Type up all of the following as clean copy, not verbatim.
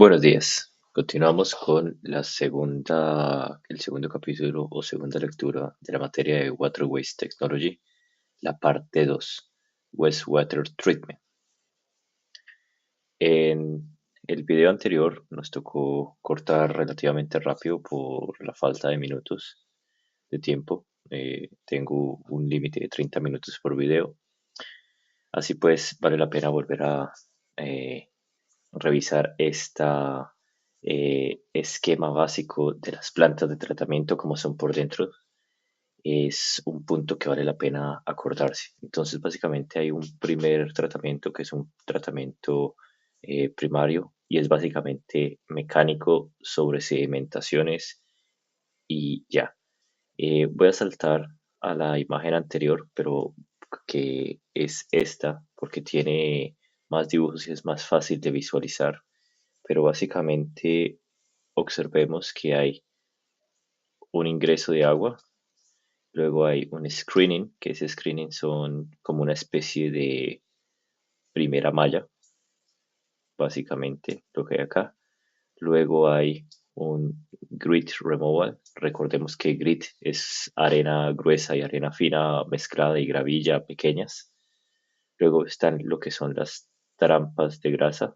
Buenos días. Continuamos con el segundo capítulo o segunda lectura de la materia de Waterways Technology, la parte 2, Wastewater Treatment. En el video anterior nos tocó cortar relativamente rápido por la falta de minutos de tiempo. Tengo un límite de 30 minutos por video. Así pues, vale la pena volver a eh, revisar esta esquema básico de las plantas de tratamiento como son por dentro. Es un punto que vale la pena acordarse. Entonces, básicamente hay un primer tratamiento que es un tratamiento primario y es básicamente mecánico sobre sedimentaciones y ya. Voy a saltar a la imagen anterior, pero que es esta, porque tiene más dibujos y es más fácil de visualizar. Pero básicamente observemos que hay un ingreso de agua, luego hay un screening, que ese screening son como una especie de primera malla, básicamente lo que hay acá. Luego hay un grit removal. Recordemos que grit es arena gruesa y arena fina mezclada y gravilla pequeñas. Luego están lo que son las trampas de grasa,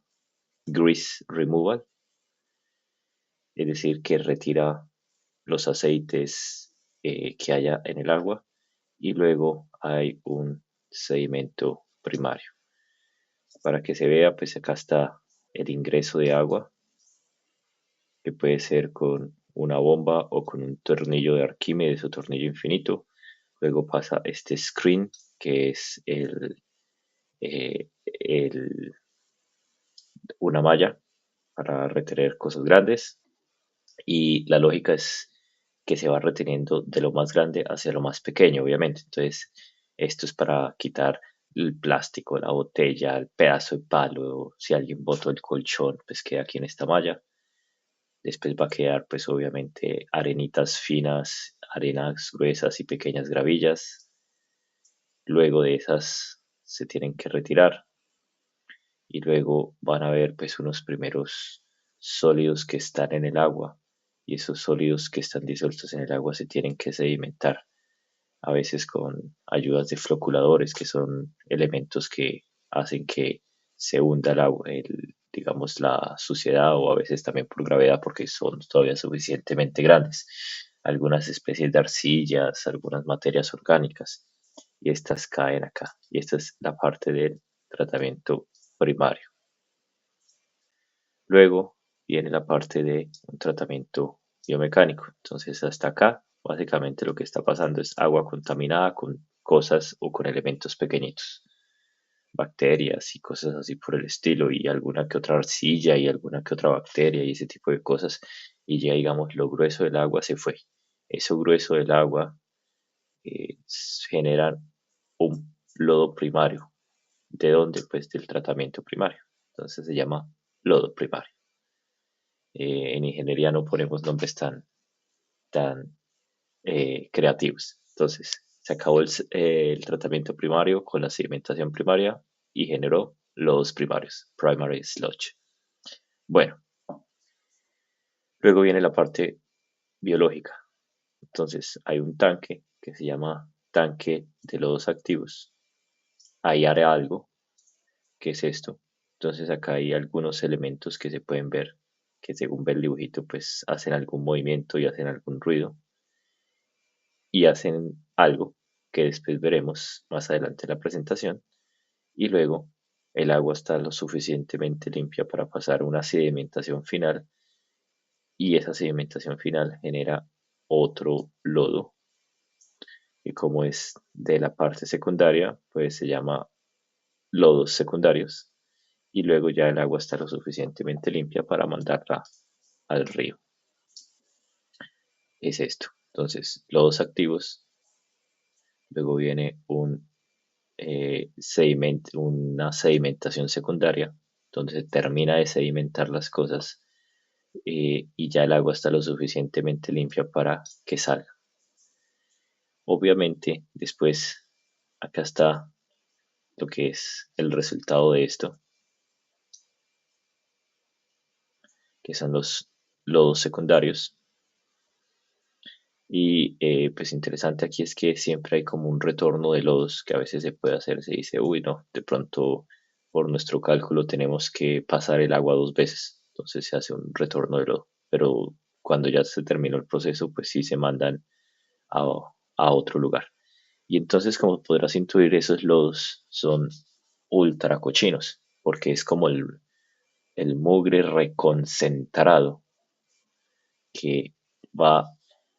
grease removal, es decir, que retira los aceites que haya en el agua. Y luego hay un sedimento primario. Para que se vea, pues acá está el ingreso de agua, que puede ser con una bomba o con un tornillo de Arquímedes o tornillo infinito. Luego pasa este screen, que es una malla para retener cosas grandes. Y la lógica es que se va reteniendo de lo más grande hacia lo más pequeño, obviamente. Entonces, esto es para quitar el plástico, la botella, el pedazo de palo, si alguien botó el colchón, pues queda aquí en esta malla. Después va a quedar, pues obviamente, arenitas finas, arenas gruesas y pequeñas gravillas. Luego de esas se tienen que retirar y luego van a ver pues unos primeros sólidos que están en el agua y esos sólidos que están disueltos en el agua se tienen que sedimentar, a veces con ayudas de floculadores, que son elementos que hacen que se hunda el agua, digamos la suciedad, o a veces también por gravedad porque son todavía suficientemente grandes. Algunas especies de arcillas, algunas materias orgánicas, y estas caen acá. Y esta es la parte del tratamiento primario. Luego viene la parte de un tratamiento biomecánico. Entonces, hasta acá, básicamente lo que está pasando es agua contaminada con cosas o con elementos pequeñitos, bacterias y cosas así por el estilo, y alguna que otra arcilla y alguna que otra bacteria y ese tipo de cosas. Y ya, digamos, lo grueso del agua se fue. Eso grueso del agua genera un lodo primario. ¿De dónde? Pues del tratamiento primario. Entonces se llama lodo primario. En ingeniería no ponemos nombres tan creativos. Entonces, se acabó el tratamiento primario con la sedimentación primaria y generó lodos primarios, primary sludge. Bueno, luego viene la parte biológica. Entonces, hay un tanque que se llama tanque de lodos activos. Ahí haré algo. ¿Qué es esto? Entonces, acá hay algunos elementos que se pueden ver, que según ve el dibujito, pues hacen algún movimiento y hacen algún ruido y hacen algo que después veremos más adelante en la presentación. Y luego el agua está lo suficientemente limpia para pasar una sedimentación final, y esa sedimentación final genera otro lodo que, como es de la parte secundaria, pues se llama lodos secundarios, y luego ya el agua está lo suficientemente limpia para mandarla al río. Es esto. Entonces, lodos activos, luego viene una sedimentación secundaria, donde se termina de sedimentar las cosas, y ya el agua está lo suficientemente limpia para que salga. Obviamente, después, acá está lo que es el resultado de esto. que son los lodos secundarios. Y pues interesante aquí es que siempre hay como un retorno de lodos que a veces se puede hacer. Se dice, uy, no, de pronto por nuestro cálculo tenemos que pasar el agua dos veces. Entonces se hace un retorno de lodo. Pero cuando ya se terminó el proceso, pues sí se mandan a, a otro lugar. Y entonces, como podrás intuir, esos lodos son ultra cochinos, porque es como el mugre reconcentrado que va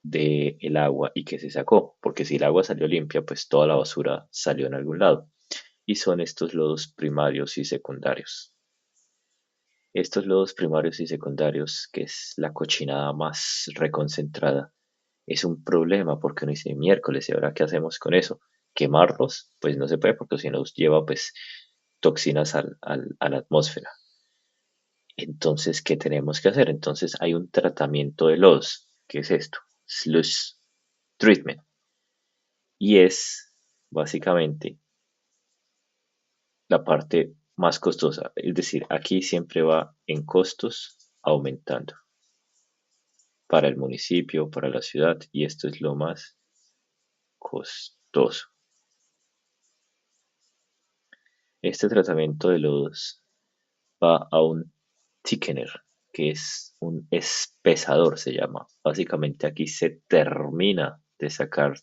del agua y que se sacó, porque si el agua salió limpia, pues toda la basura salió en algún lado. Y son estos lodos primarios y secundarios. Estos lodos primarios y secundarios, que es la cochinada más reconcentrada, es un problema porque uno dice miércoles, ¿y ahora qué hacemos con eso? ¿Quemarlos? Pues no se puede porque si nos lleva pues toxinas a la atmósfera. Entonces, ¿qué tenemos que hacer? Entonces hay un tratamiento de lodos. ¿Qué es esto? Slush treatment. Y es básicamente la parte más costosa. Es decir, aquí siempre va en costos aumentando para el municipio, para la ciudad, y esto es lo más costoso. Este tratamiento de lodos va a un thickener, que es un espesador, se llama. Básicamente aquí se termina de sacar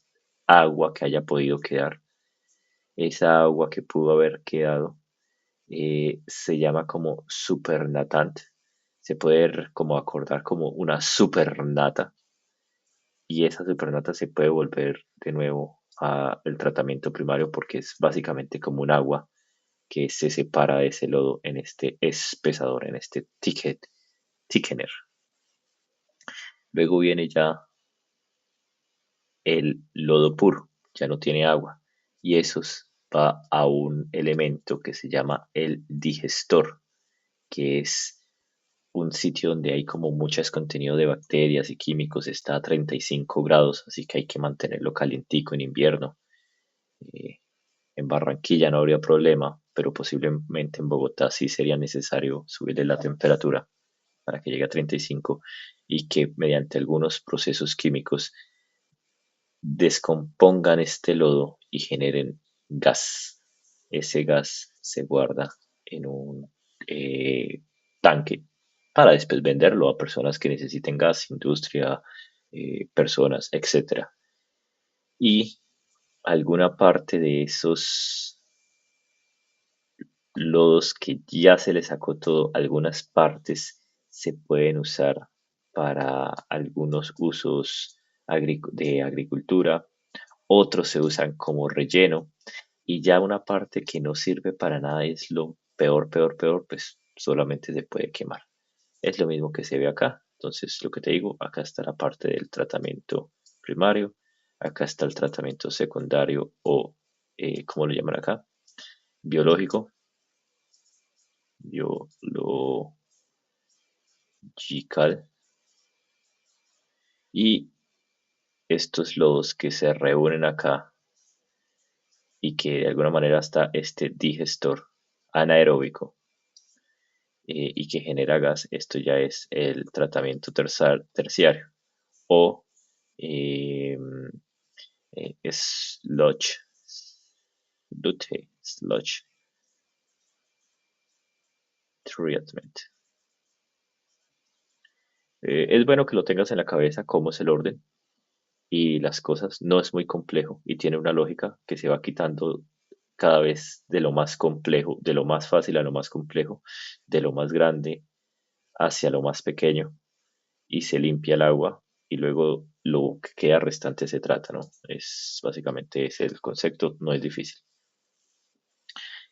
agua que haya podido quedar. Esa agua que pudo haber quedado se llama como supernatant. Se puede como acordar como una supernata y esa supernata se puede volver de nuevo al tratamiento primario porque es básicamente como un agua que se separa de ese lodo en este espesador, en este thickener. Luego viene ya el lodo puro, ya no tiene agua, y eso va a un elemento que se llama el digestor, que es un sitio donde hay como mucho contenido de bacterias y químicos, está a 35 grados, así que hay que mantenerlo calientico en invierno. Eh, en Barranquilla no habría problema, pero posiblemente en Bogotá sí sería necesario subirle la temperatura para que llegue a 35 y que mediante algunos procesos químicos descompongan este lodo y generen gas. Ese gas se guarda en un tanque para después venderlo a personas que necesiten gas, industria, personas, etcétera. Y alguna parte de esos lodos que ya se le sacó todo, algunas partes se pueden usar para algunos usos de agricultura, otros se usan como relleno y ya una parte que no sirve para nada es lo peor, peor, peor, pues solamente se puede quemar. Es lo mismo que se ve acá. Entonces, lo que te digo, acá está la parte del tratamiento primario, acá está el tratamiento secundario o, ¿cómo lo llaman acá? Biológico, biological. Y estos lodos que se reúnen acá y que de alguna manera está este digestor anaeróbico y que genera gas, esto ya es el tratamiento terciario o eh, sludge, sludge treatment. Es bueno que lo tengas en la cabeza cómo es el orden y las cosas. No es muy complejo y tiene una lógica que se va quitando cada vez de lo más complejo, de lo más fácil a lo más complejo, de lo más grande hacia lo más pequeño y se limpia el agua y luego lo que queda restante se trata, ¿no? Es básicamente ese el concepto, no es difícil.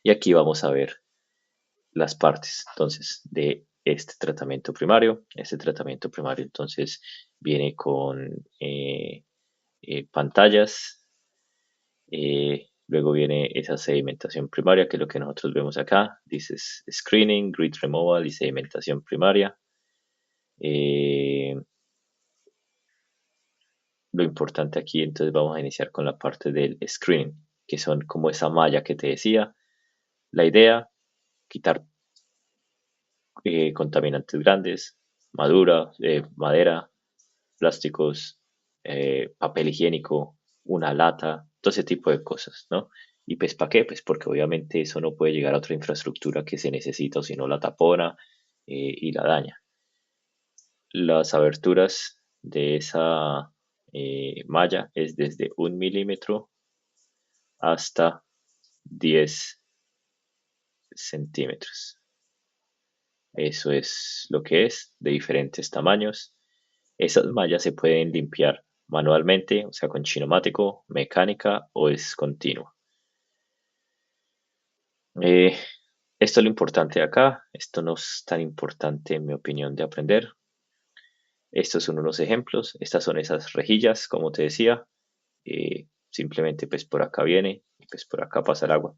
Y aquí vamos a ver las partes, entonces, de este tratamiento primario. Este tratamiento primario, entonces, viene con pantallas, luego viene esa sedimentación primaria, que es lo que nosotros vemos acá. Dice screening, grit removal y sedimentación primaria. Eh, lo importante aquí, entonces vamos a iniciar con la parte del screening, que son como esa malla que te decía. La idea, quitar contaminantes grandes, madera, plásticos, papel higiénico, una lata, todo ese tipo de cosas, ¿no? ¿Y pues para qué? Pues porque obviamente eso no puede llegar a otra infraestructura que se necesita o si no la tapona y la daña. Las aberturas de esa malla es desde 1 milímetro hasta 10 centímetros. Eso es lo que es, de diferentes tamaños. Esas mallas se pueden limpiar manualmente, o sea, con chinomático, mecánica o es continua. Eh, Esto es lo importante de acá. Esto no es tan importante en mi opinión de aprender. Estos son unos ejemplos. Estas son esas rejillas, como te decía. Simplemente pues por acá viene y pues por acá pasa el agua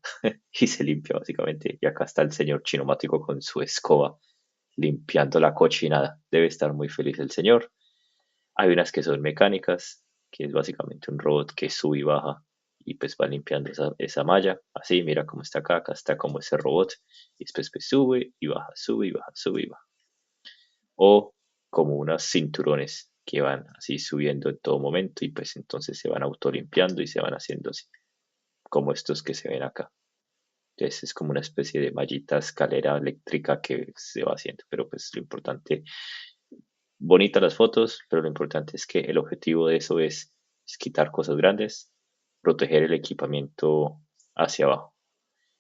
y se limpia básicamente. Y acá está el señor chinomático con su escoba limpiando la cochinada. Debe estar muy feliz el señor. Hay unas que son mecánicas, que es básicamente un robot que sube y baja y pues va limpiando esa malla. Así, mira cómo está acá, acá está como ese robot. Y después pues sube y baja, sube y baja, sube y baja. O como unos cinturones que van así subiendo en todo momento y pues entonces se van autolimpiando y se van haciendo así, como estos que se ven acá. Entonces es como una especie de mallita escalera eléctrica que se va haciendo, pero pues lo importante, bonitas las fotos, pero lo importante es que el objetivo de eso es quitar cosas grandes, proteger el equipamiento hacia abajo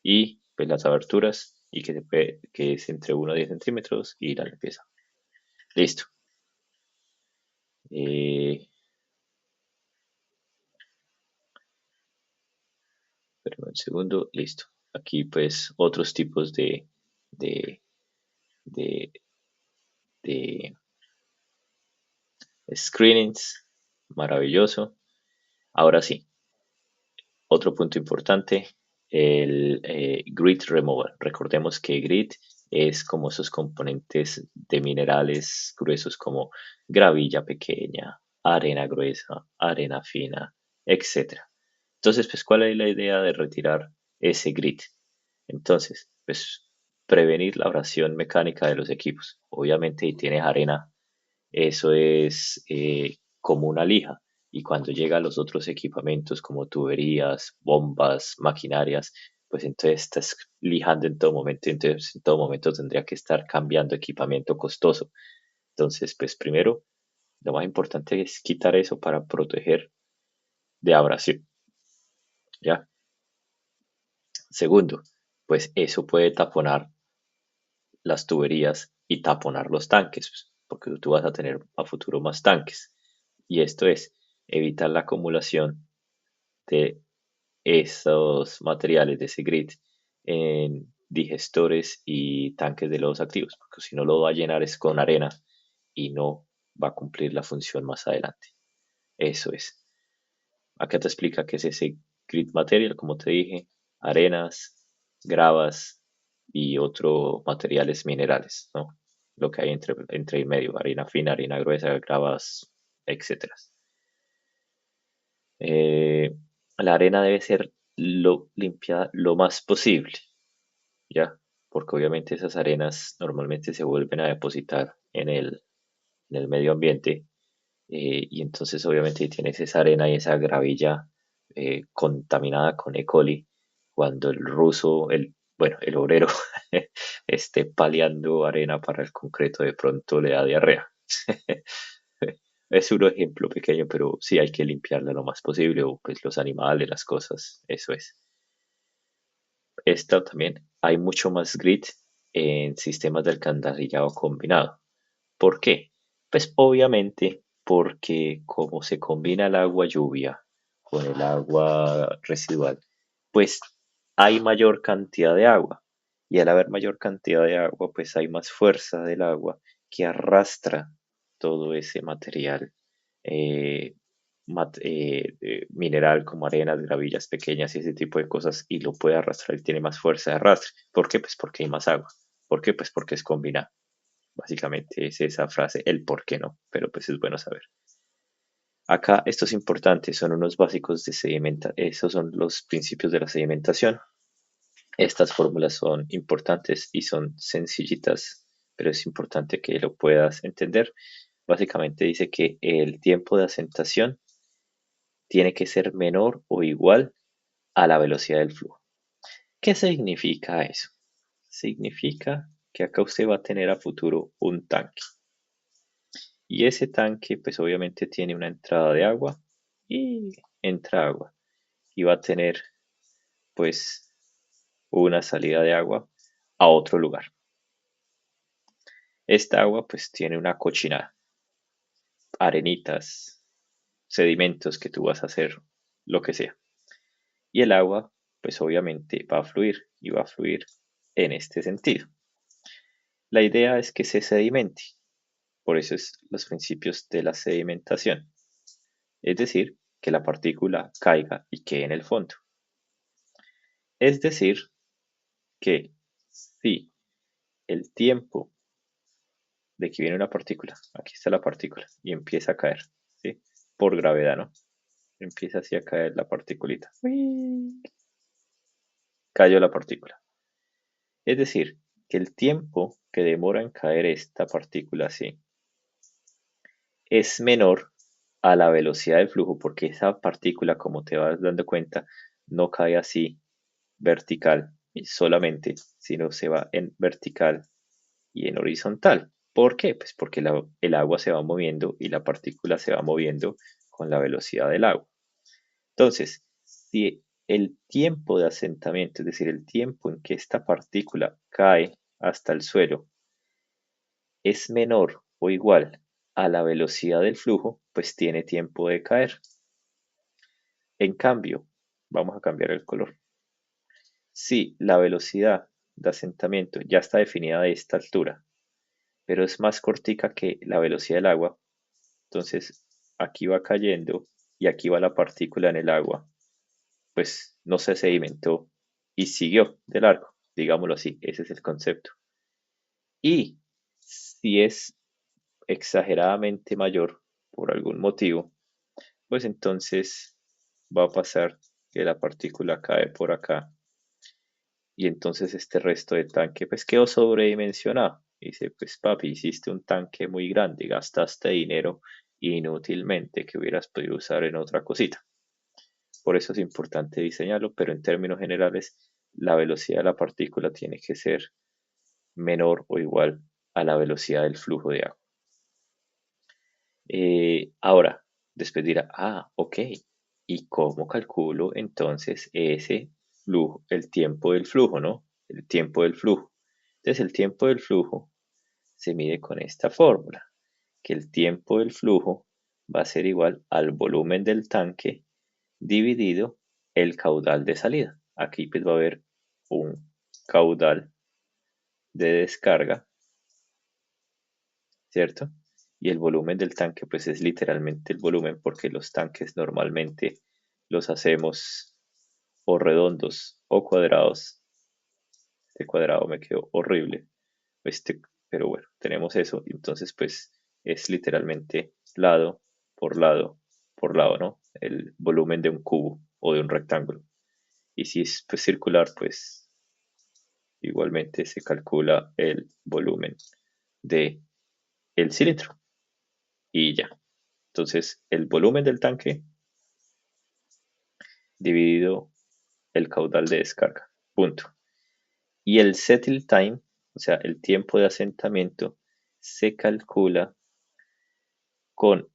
y pues las aberturas y que es entre 1 a 10 centímetros y la limpieza. Listo. Eh, Espérame un segundo, listo. Aquí pues otros tipos de, de, de screenings. Maravilloso. Ahora sí, otro punto importante, el grit removal. Recordemos que grit es como esos componentes de minerales gruesos como gravilla pequeña, arena gruesa, arena fina, etcétera. Entonces, pues, ¿cuál es la idea de retirar ese grit? Entonces, pues, prevenir la abrasión mecánica de los equipos. Obviamente, si tienes arena, eso es como una lija. Y cuando llega a los otros equipamientos como tuberías, bombas, maquinarias, pues entonces estás lijando en todo momento. Y entonces en todo momento tendría que estar cambiando equipamiento costoso. Entonces, pues primero, lo más importante es quitar eso para proteger de abrasión. ¿Ya? Segundo, pues eso puede taponar las tuberías y taponar los tanques, pues, porque tú vas a tener a futuro más tanques. Y esto es evitar la acumulación de esos materiales, de ese grid, en digestores y tanques de lodos activos, porque si no lo va a llenar es con arena y no va a cumplir la función más adelante. Eso es. Acá te explica qué es ese grid material, como te dije, arenas, gravas y otros materiales minerales, ¿no? Lo que hay entre y medio, harina fina, harina gruesa, gravas, etcétera. Eh, la arena debe ser lo limpiada lo más posible, ¿ya? Porque obviamente esas arenas normalmente se vuelven a depositar en el medio ambiente y entonces obviamente si tienes esa arena y esa gravilla contaminada con E. coli, cuando el ruso, bueno, el obrero esté paliando arena para el concreto, de pronto le da diarrea. Es un ejemplo pequeño, pero sí hay que limpiarla lo más posible, o pues los animales, las cosas, eso es. Esta también, hay mucho más grit en sistemas de alcantarillado combinado. ¿Por qué? Pues obviamente porque como se combina el agua lluvia con el agua residual, pues hay mayor cantidad de agua. Y al haber mayor cantidad de agua, pues hay más fuerza del agua que arrastra todo ese material eh, mineral como arenas, gravillas pequeñas y ese tipo de cosas y lo puede arrastrar y tiene más fuerza de arrastre. ¿Por qué? Pues porque hay más agua. ¿Por qué? Pues porque es combinado. Básicamente es esa frase, el por qué no, pero pues es bueno saber. Acá esto es importante, son unos básicos de sedimentación, esos son los principios de la sedimentación. Estas fórmulas son importantes y son sencillitas pero es importante que lo puedas entender. Básicamente dice que el tiempo de asentación tiene que ser menor o igual a la velocidad del flujo. ¿Qué significa eso? Significa que acá usted va a tener a futuro un tanque. Y ese tanque pues obviamente tiene una entrada de agua y entra agua. Y va a tener pues una salida de agua a otro lugar. Esta agua pues tiene una cochinada, arenitas, sedimentos que tú vas a hacer lo que sea. Y el agua pues obviamente va a fluir y va a fluir en este sentido. La idea es que se sedimente, por eso es los principios de la sedimentación, es decir, que la partícula caiga y quede en el fondo. Es decir, que si el tiempo de que viene una partícula, aquí está la partícula, y empieza a caer, ¿sí? Por gravedad, ¿no? Empieza así a caer la partículita. Cayó la partícula. Es decir, que el tiempo que demora en caer esta partícula así es menor a la velocidad del flujo, porque esa partícula, como te vas dando cuenta, no cae así vertical solamente, sino se va en vertical y en horizontal. ¿Por qué? Pues porque el agua se va moviendo y la partícula se va moviendo con la velocidad del agua. Entonces, si el tiempo de asentamiento, es decir, el tiempo en que esta partícula cae hasta el suelo, es menor o igual a la velocidad del flujo, pues tiene tiempo de caer. En cambio, vamos a cambiar el color. Si la velocidad de asentamiento ya está definida de esta altura, pero es más cortica que la velocidad del agua, entonces aquí va cayendo y aquí va la partícula en el agua, pues no se sedimentó y siguió de largo, digámoslo así, ese es el concepto. Y si es exageradamente mayor por algún motivo, pues entonces va a pasar que la partícula cae por acá y entonces este resto de tanque pues quedó sobredimensionado. Y dice, pues papi, hiciste un tanque muy grande, gastaste dinero inútilmente que hubieras podido usar en otra cosita. Por eso es importante diseñarlo, pero en términos generales, la velocidad de la partícula tiene que ser menor o igual a la velocidad del flujo de agua. Ahora, después dirá, ok, ¿y cómo calculo entonces ese flujo, el tiempo del flujo, ¿no? El tiempo del flujo. Entonces, el tiempo del flujo se mide con esta fórmula, que el tiempo del flujo va a ser igual al volumen del tanque dividido el caudal de salida. Aquí pues va a haber un caudal de descarga, ¿cierto? Y el volumen del tanque pues es literalmente el volumen porque los tanques normalmente los hacemos o redondos o cuadrados. Este cuadrado me quedó horrible. Pero bueno, tenemos eso. Entonces pues es literalmente lado por lado por lado, ¿no? El volumen de un cubo o de un rectángulo. Y si es pues, circular, pues igualmente se calcula el volumen de el cilindro y ya. Entonces, el volumen del tanque dividido el caudal de descarga. Punto. Y el settle time, o sea, el tiempo de asentamiento, se calcula con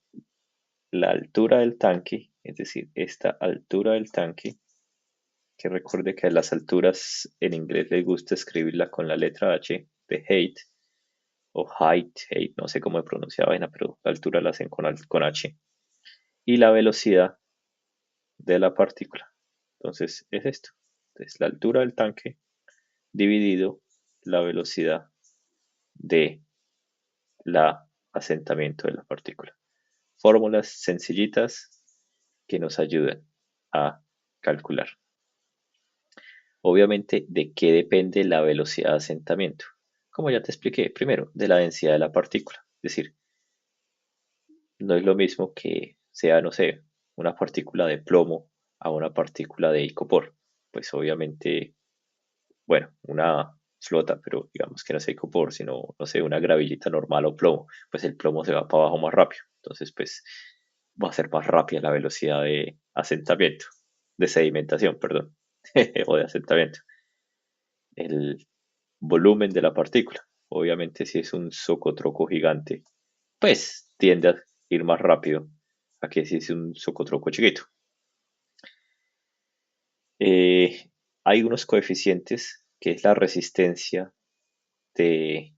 la altura del tanque, es decir, esta altura del tanque, que recuerde que a las alturas en inglés les gusta escribirla con la letra H de height o height, no sé cómo se pronuncia vaina, pero la altura la hacen con H. Y la velocidad de la partícula. Entonces es esto. Es la altura del tanque dividido la velocidad de la asentamiento de la partícula. Fórmulas sencillitas que nos ayudan a calcular. Obviamente, ¿de qué depende la velocidad de asentamiento? Como ya te expliqué, primero, de la densidad de la partícula. Es decir, no es lo mismo que sea, no sé, una partícula de plomo a una partícula de icopor. Pues obviamente, bueno, una flota, pero digamos que no es icopor, sino, no sé, una gravillita normal o plomo, pues el plomo se va para abajo más rápido. Entonces, pues va a ser más rápida la velocidad de asentamiento, de sedimentación, perdón, o de asentamiento. El volumen de la partícula. Obviamente, si es un socotroco gigante, pues tiende a ir más rápido a que si es un socotroco chiquito. Hay unos coeficientes que es la resistencia de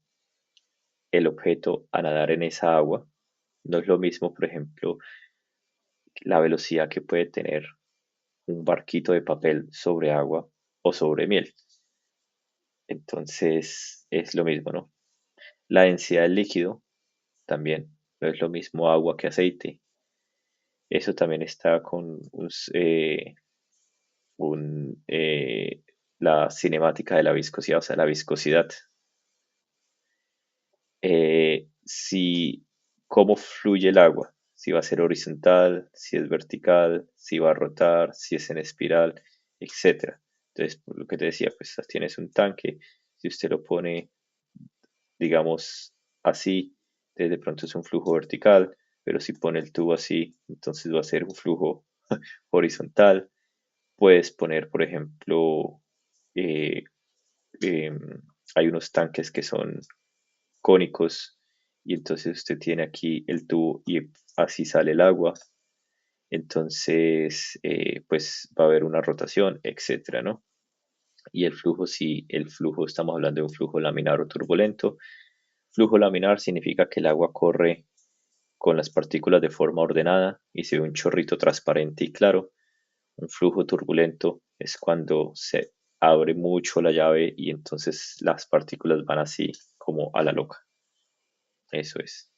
el objeto a nadar en esa agua. No es lo mismo, por ejemplo, la velocidad que puede tener un barquito de papel sobre agua o sobre miel. Entonces es lo mismo, ¿no? La densidad del líquido también no es lo mismo agua que aceite. Eso también está con un, la cinemática de la viscosidad, o sea, la viscosidad. Si cómo fluye el agua, si va a ser horizontal, si es vertical, si va a rotar, si es en espiral, etcétera. Entonces, por lo que te decía, pues tienes un tanque, si usted lo pone, digamos, así, de pronto es un flujo vertical, pero si pone el tubo así, entonces va a ser un flujo horizontal. Puedes poner, por ejemplo, eh, em, hay unos tanques que son cónicos y entonces usted tiene aquí el tubo y así sale el agua. Entonces, pues va a haber una rotación, etcétera, ¿no? Y el flujo, si el flujo, estamos hablando de un flujo laminar o turbulento. Flujo laminar significa que el agua corre con las partículas de forma ordenada y se ve un chorrito transparente y claro. Un flujo turbulento es cuando se abre mucho la llave y entonces las partículas van así como a la loca. Eso es.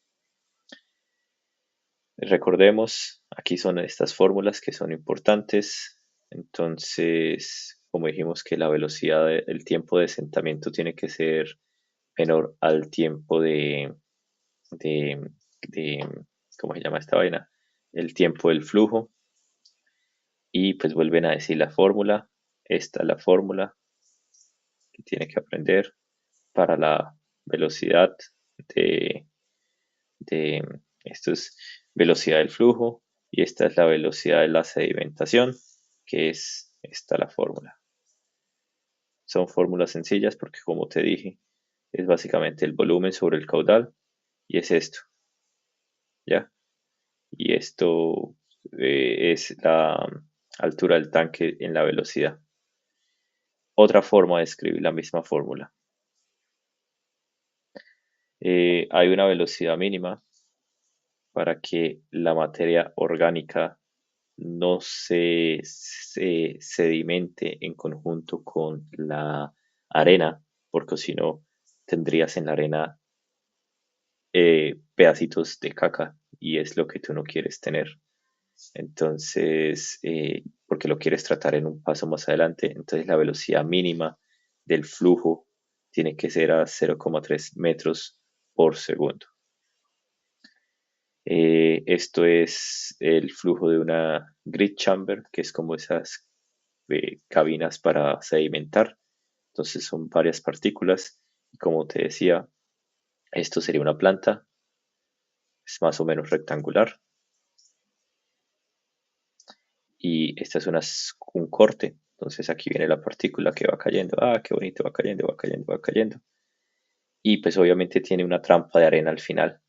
Recordemos, aquí son estas fórmulas que son importantes. Entonces, como dijimos que la velocidad, el tiempo de asentamiento tiene que ser menor al tiempo de, de, ¿cómo se llama esta vaina? El tiempo del flujo. Y pues vuelven a decir la fórmula. Esta es la fórmula que tiene que aprender para la velocidad de, de esto es velocidad del flujo y esta es la velocidad de la sedimentación, que es esta la fórmula. Son fórmulas sencillas porque como te dije, es básicamente el volumen sobre el caudal y es esto, ¿ya? Y esto es la altura del tanque en la velocidad. Otra forma de escribir la misma fórmula. Hay una velocidad mínima para que la materia orgánica no se sedimente en conjunto con la arena, porque si no tendrías en la arena pedacitos de caca y es lo que tú no quieres tener. Entonces, porque lo quieres tratar en un paso más adelante, entonces la velocidad mínima del flujo tiene que ser a 0,3 metros por segundo. Esto es el flujo de una grid chamber, que es como esas cabinas para sedimentar. Entonces son varias partículas. Y como te decía, esto sería una planta, es más o menos rectangular. Y esta es un corte. Entonces aquí viene la partícula que va cayendo. Ah, qué bonito, va cayendo, va cayendo, va cayendo. Y pues obviamente tiene una trampa de arena al final.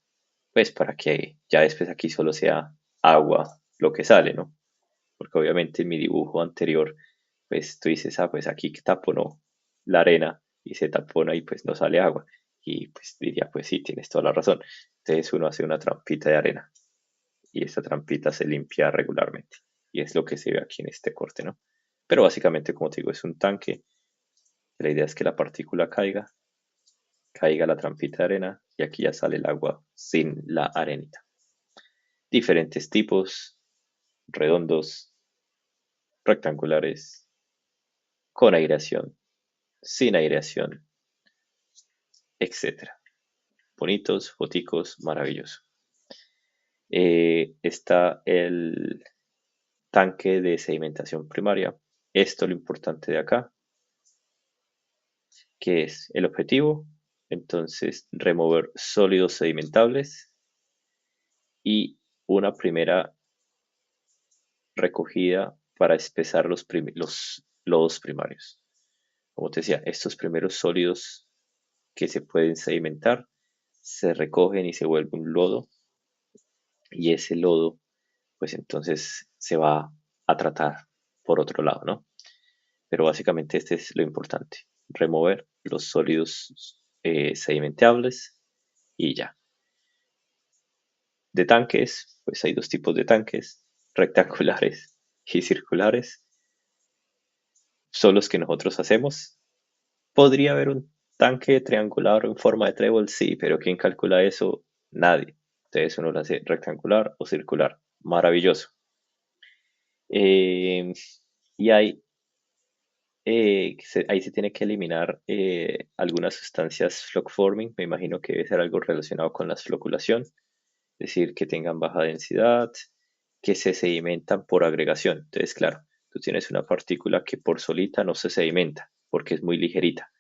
Pues para que ya después aquí solo sea agua lo que sale, ¿no? Porque obviamente en mi dibujo anterior, pues tú dices, ah, pues aquí taponó la arena y se tapona y pues no sale agua. Y pues diría, pues sí, tienes toda la razón. Entonces uno hace una trampita de arena y esta trampita se limpia regularmente. Y es lo que se ve aquí en este corte, ¿no? Pero básicamente, como te digo, es un tanque. La idea es que la partícula caiga la trampita de arena y aquí ya sale el agua sin la arenita. Diferentes tipos, redondos, rectangulares, con aireación, sin aireación, etcétera. Bonitos, foticos, maravilloso. Está el tanque de sedimentación primaria. Esto es lo importante de acá, que es el objetivo, entonces remover sólidos sedimentables y una primera recogida para espesar los lodos primarios. Como te decía, estos primeros sólidos que se pueden sedimentar se recogen y se vuelve un lodo y ese lodo pues entonces se va a tratar por otro lado, ¿no? Pero básicamente este es lo importante, remover los sólidos sedimentables y ya. De tanques, pues hay dos tipos de tanques, rectangulares y circulares, son los que nosotros hacemos. Podría haber un tanque triangular en forma de trébol, sí, pero ¿quién calcula eso? Nadie. Entonces uno lo hace rectangular o circular. Maravilloso. Eh, y ahí se tiene que eliminar algunas sustancias floc forming. Me imagino que debe ser algo relacionado con la floculación, es decir, que tengan baja densidad, que se sedimentan por agregación. Entonces, claro, tú tienes una partícula que por solita no se sedimenta porque es muy ligerita,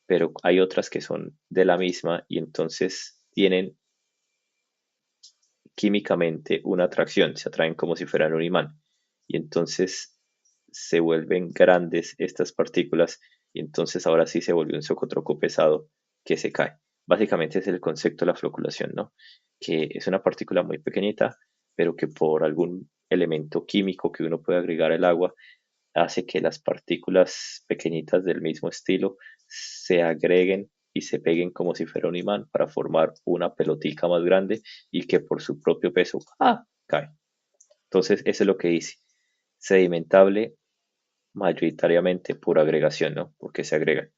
pero hay otras que son de la misma y entonces tienen químicamente una atracción, se atraen como si fueran un imán y entonces se vuelven grandes estas partículas y entonces ahora sí se vuelve un socotroco pesado que se cae. Básicamente es el concepto de la floculación, ¿no? Que es una partícula muy pequeñita, pero que por algún elemento químico que uno puede agregar al agua hace que las partículas pequeñitas del mismo estilo se agreguen y se peguen como si fuera un imán para formar una pelotica más grande y que por su propio peso cae. Entonces, eso es lo que dice. Sedimentable mayoritariamente por agregación, ¿no? Porque se agregan.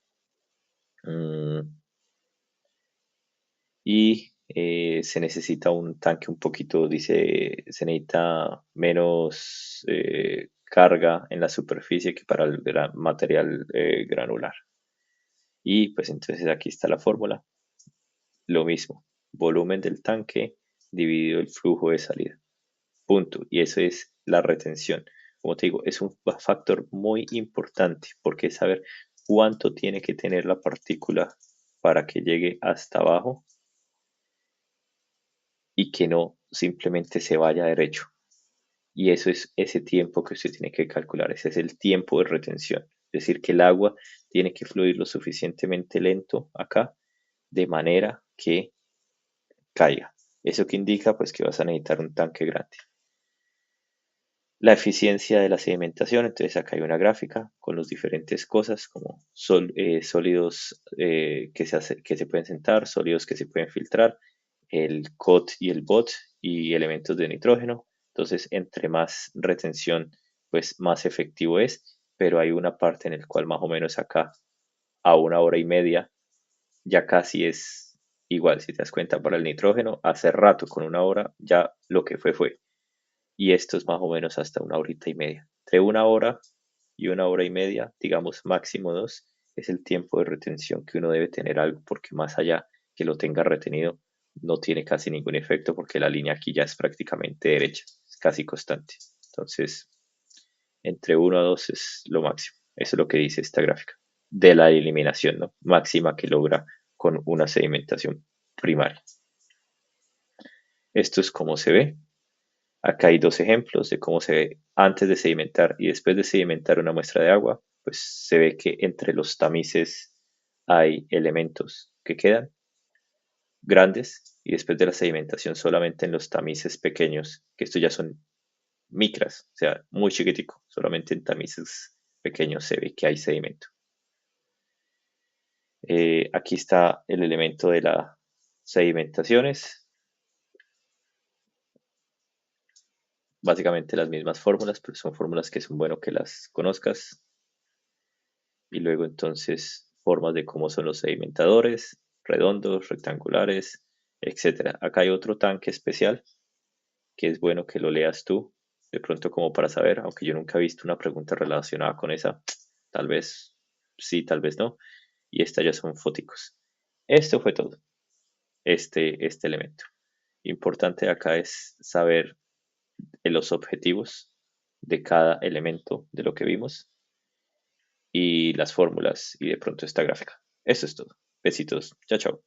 Mm, y se necesita un tanque un poquito, dice, se necesita menos carga en la superficie que para el material granular. Y pues entonces aquí está la fórmula. Lo mismo, volumen del tanque dividido el flujo de salida. Punto. Y eso es la retención. Como te digo, es un factor muy importante porque es saber cuánto tiene que tener la partícula para que llegue hasta abajo y que no simplemente se vaya derecho. Y eso es ese tiempo que usted tiene que calcular. Ese es el tiempo de retención. Es decir, que el agua tiene que fluir lo suficientemente lento acá de manera que caiga. Eso que indica pues que vas a necesitar un tanque grande. La eficiencia de la sedimentación, entonces acá hay una gráfica con las diferentes cosas como sólidos que se pueden sentar, sólidos que se pueden filtrar, el COT y el BOT y elementos de nitrógeno. Entonces, entre más retención, pues más efectivo es, pero hay una parte en la cual más o menos acá a 1 hora y media ya casi es igual. Si te das cuenta, para el nitrógeno, hace rato con 1 hora ya lo que fue. Y esto es más o menos hasta 1 horita y media. Entre 1 hora y 1 hora y media, digamos máximo dos, es el tiempo de retención que uno debe tener algo, porque más allá que lo tenga retenido, no tiene casi ningún efecto porque la línea aquí ya es prácticamente derecha, es casi constante. Entonces, entre 1 a 2 es lo máximo. Eso es lo que dice esta gráfica de la eliminación, ¿no? Máxima que logra con una sedimentación primaria. Esto es como se ve. Acá hay dos ejemplos de cómo se ve antes de sedimentar y después de sedimentar una muestra de agua. Pues se ve que entre los tamices hay elementos que quedan grandes y después de la sedimentación solamente en los tamices pequeños, que estos ya son micras, o sea, muy chiquitico, solamente en tamices pequeños se ve que hay sedimento. Aquí está el elemento de las sedimentaciones, básicamente las mismas fórmulas, pero son fórmulas que son bueno que las conozcas. Y luego entonces formas de cómo son los sedimentadores, redondos, rectangulares, etcétera. Acá hay otro tanque especial que es bueno que lo leas tú, de pronto como para saber, aunque yo nunca he visto una pregunta relacionada con esa, tal vez sí, tal vez no. Y estas ya son fóticos. Esto fue todo, este elemento. Importante acá es saber los objetivos de cada elemento de lo que vimos y las fórmulas y de pronto esta gráfica. Eso es todo. Besitos. Chao, chao.